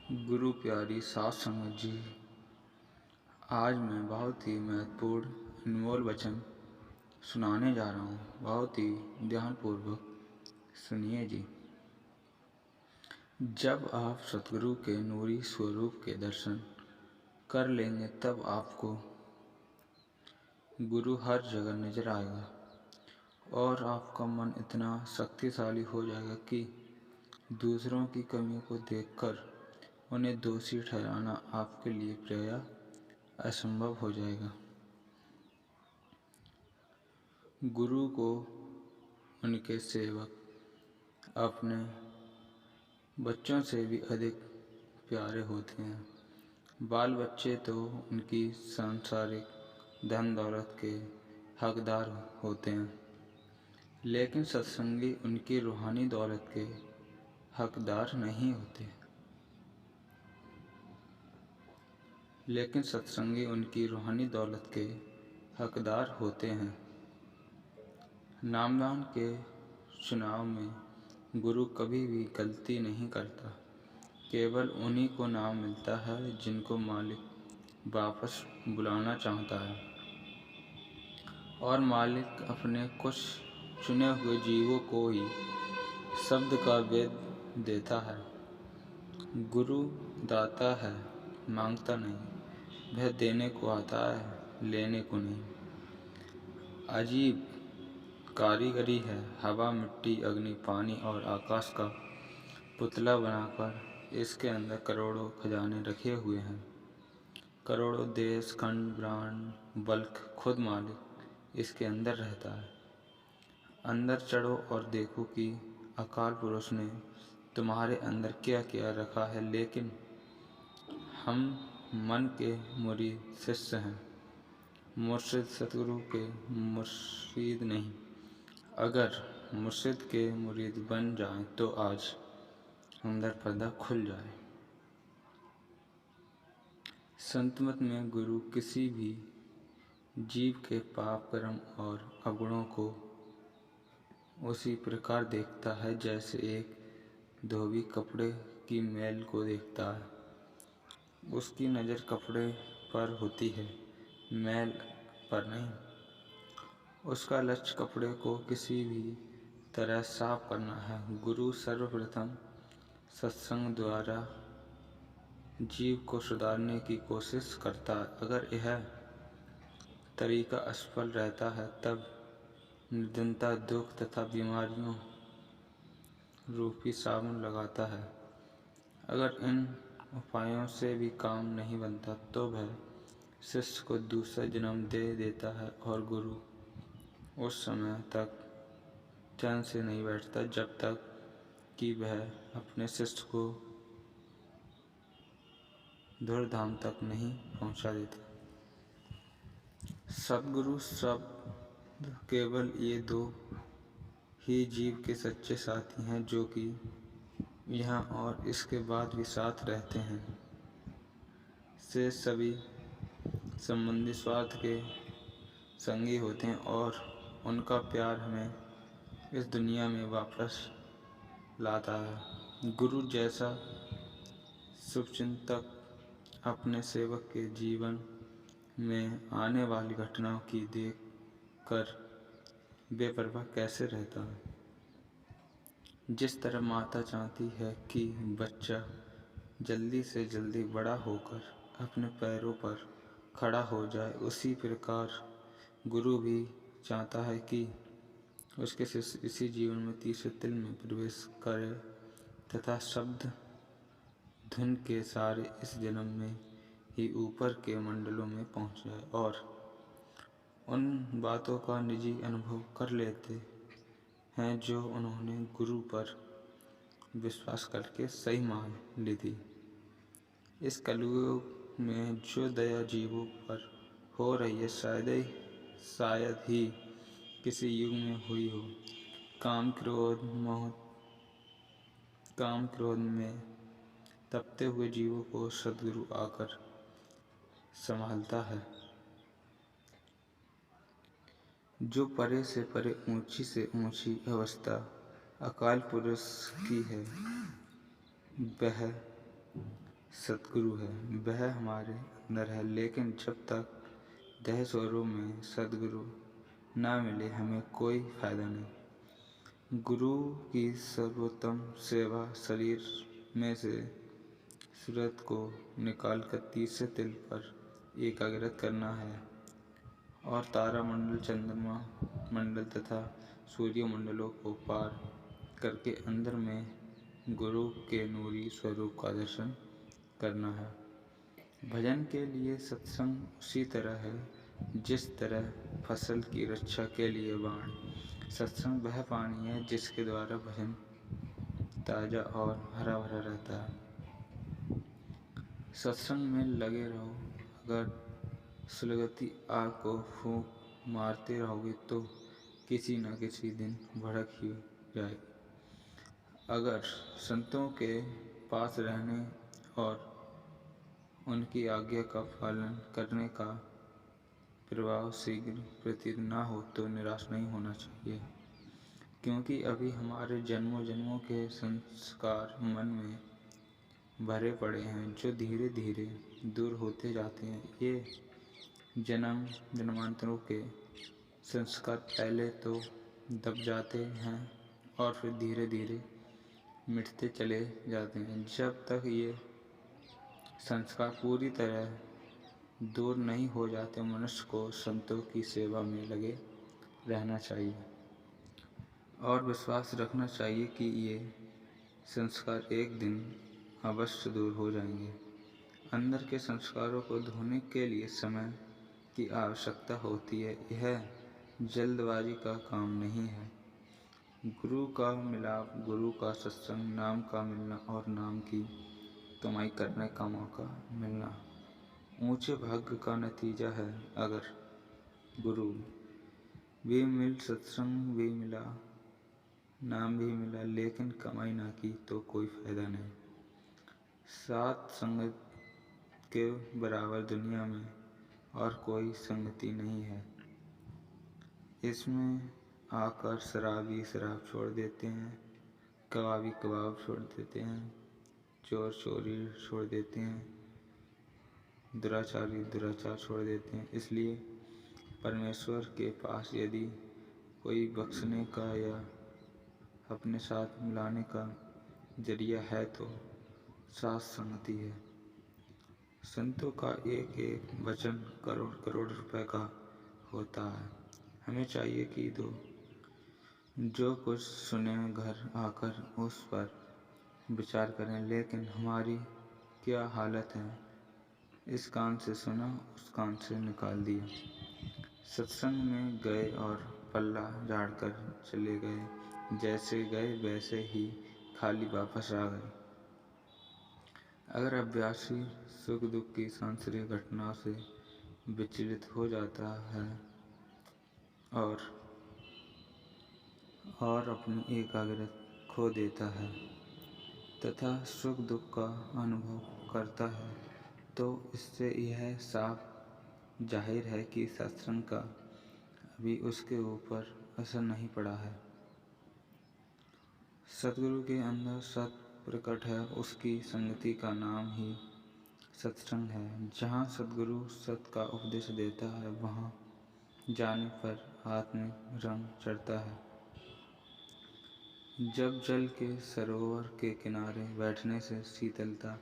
गुरु प्यारी साध संगत जी, आज मैं बहुत ही महत्वपूर्ण अनमोल वचन सुनाने जा रहा हूँ। बहुत ही ध्यानपूर्वक सुनिए जी। जब आप सतगुरु के नूरी स्वरूप के दर्शन कर लेंगे तब आपको गुरु हर जगह नजर आएगा और आपका मन इतना शक्तिशाली हो जाएगा कि दूसरों की कमियों को देखकर उन्हें दोषी ठहराना आपके लिए प्राय असंभव हो जाएगा। गुरु को उनके सेवक अपने बच्चों से भी अधिक प्यारे होते हैं। बाल बच्चे तो उनकी सांसारिक धन दौलत के हकदार होते हैं, लेकिन सत्संगी उनकी रूहानी दौलत के हकदार नहीं होते। लेकिन सत्संगी उनकी रूहानी दौलत के हकदार होते हैं। नामदान के चुनाव में गुरु कभी भी गलती नहीं करता। केवल उन्हीं को नाम मिलता है जिनको मालिक वापस बुलाना चाहता है और मालिक अपने कुछ चुने हुए जीवों को ही शब्द का वेद देता है। गुरु दाता है, मांगता नहीं। वह देने को आता है, लेने को नहीं। अजीब कारीगरी है। हवा, मिट्टी, अग्नि, पानी और आकाश का पुतला बनाकर इसके अंदर करोड़ों खजाने रखे हुए हैं। करोड़ों देश, खंड, ब्रह्मांड, बल्कि खुद मालिक इसके अंदर रहता है। अंदर चढ़ो और देखो कि अकाल पुरुष ने तुम्हारे अंदर क्या क्या रखा है। लेकिन हम मन के मुरीद शिष्य हैं, मुर्शिद सतगुरु के मुर्शिद नहीं। अगर मुर्शिद के मुरीद बन जाएं तो आज अंदर पर्दा खुल जाए। संतमत में गुरु किसी भी जीव के पाप, कर्म और अवगुणों को उसी प्रकार देखता है जैसे एक धोबी कपड़े की मैल को देखता है। उसकी नज़र कपड़े पर होती है, मैल पर नहीं। उसका लक्ष्य कपड़े को किसी भी तरह साफ करना है। गुरु सर्वप्रथम सत्संग द्वारा जीव को सुधारने की कोशिश करता है। अगर यह तरीका असफल रहता है तब निर्धनता, दुख तथा बीमारियों रूपी साबुन लगाता है। अगर इन उपायों से भी काम नहीं बनता तो वह शिष्य को दूसरा जन्म दे देता है और गुरु उस समय तक चैन से नहीं बैठता जब तक कि वह अपने शिष्य को धूर्धाम तक नहीं पहुंचा देता। सद्गुरु शब्द केवल ये दो ही जीव के सच्चे साथी हैं जो कि यहाँ और इसके बाद भी साथ रहते हैं। से सभी संबंधी स्वार्थ के संगी होते हैं और उनका प्यार हमें इस दुनिया में वापस लाता है। गुरु जैसा शुभचिंतक अपने सेवक के जीवन में आने वाली घटनाओं की देख कर बेपरवाह कैसे रहता है। जिस तरह माता चाहती है कि बच्चा जल्दी से जल्दी बड़ा होकर अपने पैरों पर खड़ा हो जाए, उसी प्रकार गुरु भी चाहता है कि उसके शिष्य इसी जीवन में तीसरे तिल में प्रवेश करे तथा शब्द धुन के सारे इस जन्म में ही ऊपर के मंडलों में पहुंच जाए और उन बातों का निजी अनुभव कर लेते हैं जो उन्होंने गुरु पर विश्वास करके सही मान ली थी। इस कलयुग में जो दया जीवों पर हो रही है शायद ही किसी युग में हुई हो। काम क्रोध में तपते हुए जीवों को सद्गुरु आकर संभालता है। जो परे से परे, ऊंची से ऊंची अवस्था अकाल पुरुष की है, वह सतगुरु है, वह हमारे अंदर है, लेकिन जब तक देह स्वरों में सदगुरु ना मिले हमें कोई फायदा नहीं। गुरु की सर्वोत्तम सेवा शरीर में से सूरत को निकालकर तीसरे तिल पर एकाग्रत करना है और तारामंडल, चंद्रमा मंडल तथा सूर्य मंडलों को पार करके अंदर में गुरु के नूरी स्वरूप का दर्शन करना है। भजन के लिए सत्संग उसी तरह है जिस तरह फसल की रक्षा के लिए बाण। सत्संग वह पानी है जिसके द्वारा भजन ताजा और हरा भरा रहता है। सत्संग में लगे रहो। अगर सुलगती आग को फूंक मारते रहोगे तो किसी न किसी दिन भड़क ही जाएगी। अगर संतों के पास रहने और उनकी आज्ञा का पालन करने का प्रभाव शीघ्र प्रतीत न हो तो निराश नहीं होना चाहिए, क्योंकि अभी हमारे जन्मों जन्मों के संस्कार मन में भरे पड़े हैं जो धीरे धीरे दूर होते जाते हैं। ये जन्म जन्मांतरों के संस्कार पहले तो दब जाते हैं और फिर धीरे धीरे मिटते चले जाते हैं। जब तक ये संस्कार पूरी तरह दूर नहीं हो जाते मनुष्य को संतों की सेवा में लगे रहना चाहिए और विश्वास रखना चाहिए कि ये संस्कार एक दिन अवश्य दूर हो जाएंगे। अंदर के संस्कारों को धोने के लिए समय की आवश्यकता होती है, यह जल्दबाजी का काम नहीं है। गुरु का मिलाप, गुरु का सत्संग, नाम का मिलना और नाम की कमाई करने का मौका मिलना ऊंचे भाग्य का नतीजा है। अगर गुरु भी मिल, सत्संग भी मिला, नाम भी मिला, लेकिन कमाई ना की तो कोई फायदा नहीं। सात संगत के बराबर दुनिया में और कोई संगति नहीं है। इसमें आकर शराबी शराब छोड़ देते हैं, कबाबी कबाब छोड़ देते हैं, चोर चोरी छोड़ देते हैं, दुराचारी दुराचार छोड़ देते हैं। इसलिए परमेश्वर के पास यदि कोई बख्शने का या अपने साथ मिलाने का जरिया है तो सात संगति है। संतों का एक एक वचन करोड़ करोड़ रुपए का होता है। हमें चाहिए कि जो कुछ सुने घर आकर उस पर विचार करें, लेकिन हमारी क्या हालत है, इस कान से सुना उस कान से निकाल दिया। सत्संग में गए और पल्ला झाड़कर चले गए, जैसे गए वैसे ही खाली वापस आ गए। अगर अभ्यासी सुख दुख की सांसारिक घटनाओं से विचलित हो जाता है और अपनी एकाग्रता खो देता है तथा सुख दुख का अनुभव करता है, तो इससे यह साफ जाहिर है कि सत्संग का अभी उसके ऊपर असर नहीं पड़ा है। सतगुरु के अंदर सत प्रकट है, उसकी संगति का नाम ही सत्संग है। जहाँ सतगुरु सत का उपदेश देता है वहाँ जाने पर आत्मिक रंग चढ़ता है। जब जल के सरोवर के किनारे बैठने से शीतलता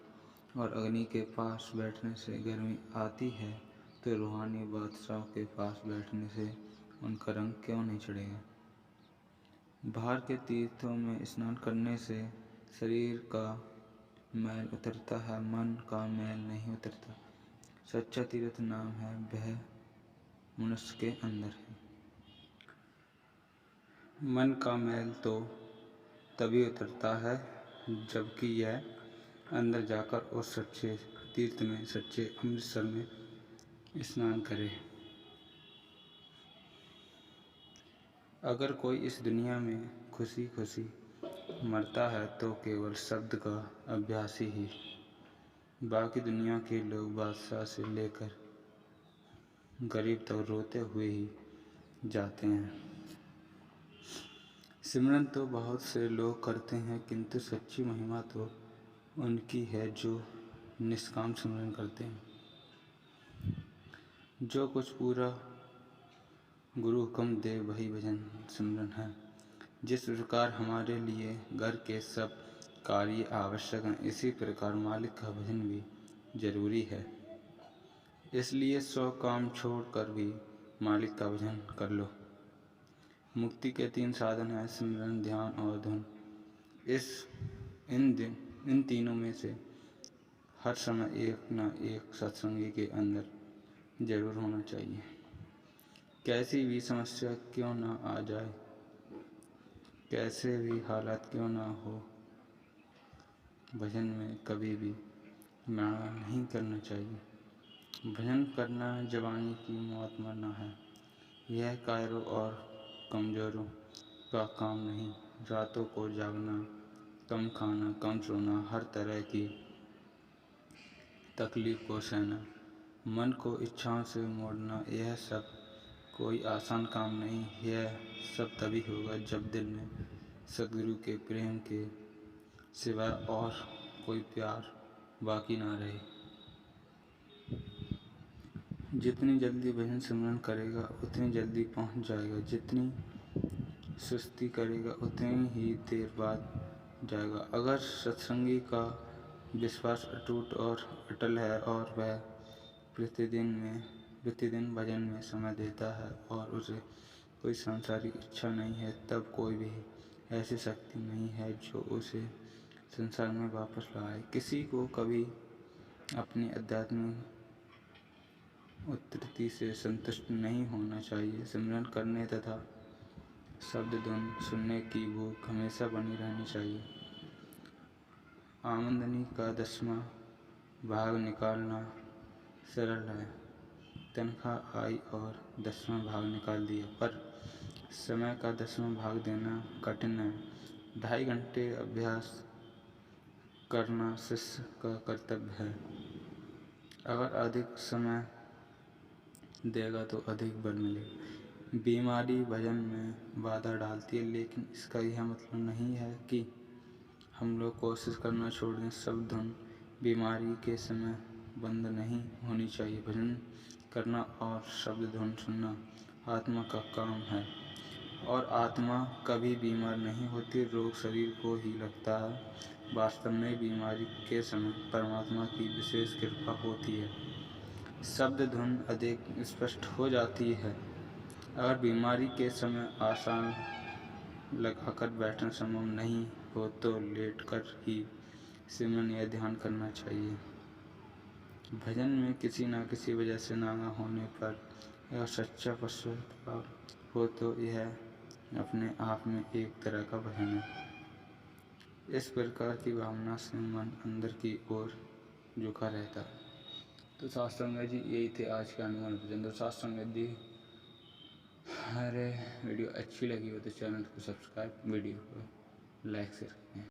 और अग्नि के पास बैठने से गर्मी आती है, तो रूहानी बादशाह के पास बैठने से उनका रंग क्यों नहीं चढ़ेगा। बाहर के तीर्थों में स्नान करने से शरीर का मैल उतरता है, मन का मैल नहीं उतरता। सच्चा तीर्थ नाम है, वह मनुष्य के अंदर है। मन का मैल तो तभी उतरता है जबकि यह अंदर जाकर उस सच्चे तीर्थ में, सच्चे अमृतसर में स्नान करे। अगर कोई इस दुनिया में खुशी खुशी मरता है तो केवल शब्द का अभ्यासी ही। बाकी दुनिया के लोग बादशाह से लेकर गरीब तक रोते हुए ही जाते हैं। सिमरन तो बहुत से लोग करते हैं, किंतु सच्ची महिमा तो उनकी है जो निष्काम सिमरन करते हैं। जो कुछ पूरा गुरु हुक्म दे वही भजन सिमरन है। जिस प्रकार हमारे लिए घर के सब कार्य आवश्यक हैं, इसी प्रकार मालिक का भजन भी जरूरी है। इसलिए 100 काम छोड़कर भी मालिक का भजन कर लो। मुक्ति के 3 साधन हैं, सिमरन, ध्यान और धुन। इन तीनों में से हर समय एक न एक सत्संगी के अंदर जरूर होना चाहिए। कैसी भी समस्या क्यों न आ जाए, कैसे भी हालात क्यों न हो, भजन में कभी भी मना नहीं करना चाहिए। भजन करना जवानी की मौत मरना है। यह कायरों और कमजोरों का काम नहीं। रातों को जागना, कम खाना, कम सोना, हर तरह की तकलीफ को सहना, मन को इच्छाओं से मोड़ना, यह सब कोई आसान काम नहीं। यह सब तभी होगा जब दिल में सद्गुरु के प्रेम के सिवा और कोई प्यार बाकी ना रहे। जितनी जल्दी भजन सिमरन करेगा उतनी जल्दी पहुंच जाएगा। जितनी सुस्ती करेगा उतनी ही देर बाद जाएगा। अगर सत्संगी का विश्वास अटूट और अटल है और वह प्रतिदिन भजन में समय देता है और उसे कोई सांसारिक इच्छा नहीं है, तब कोई भी ऐसी शक्ति नहीं है जो उसे संसार में वापस लाए। किसी को कभी अपनी आध्यात्मिक उत्पत्ति से संतुष्ट नहीं होना चाहिए। सिमरन करने तथा शब्द धुन सुनने की भूख हमेशा बनी रहनी चाहिए। आमदनी का 10वां भाग निकालना सरल है। तनख्वाह आई और 10वां भाग निकाल दिया, पर समय का 10वां भाग देना कठिन है। 2.5 घंटे अभ्यास करना शिष्य का कर्तव्य है। अगर अधिक समय देगा तो अधिक बल मिलेगा। बीमारी भजन में बाधा डालती है, लेकिन इसका यह मतलब नहीं है कि हम लोग कोशिश करना छोड़ दें। शब्द धुन बीमारी के समय बंद नहीं होनी चाहिए। भजन करना और शब्द धुन सुनना आत्मा का काम है और आत्मा कभी बीमार नहीं होती। रोग शरीर को ही लगता है। वास्तव में बीमारी के समय परमात्मा की विशेष कृपा होती है। शब्द धुन अधिक स्पष्ट हो जाती है। अगर बीमारी के समय आसन लगाकर बैठना संभव नहीं हो तो लेटकर ही सिमरन या ध्यान करना चाहिए। भजन में किसी न किसी वजह से नागा होने पर यह सच्चा पश्चाताप हो तो यह अपने आप में एक तरह का भजन है। इस प्रकार की भावना से मन अंदर की ओर झुका रहता है। तो साथ संगत जी, यही थे आज के हनुमान भजन। तो साथ संगत जी, हमारे वीडियो अच्छी लगी हो तो चैनल को सब्सक्राइब, वीडियो को लाइक शेयर करें।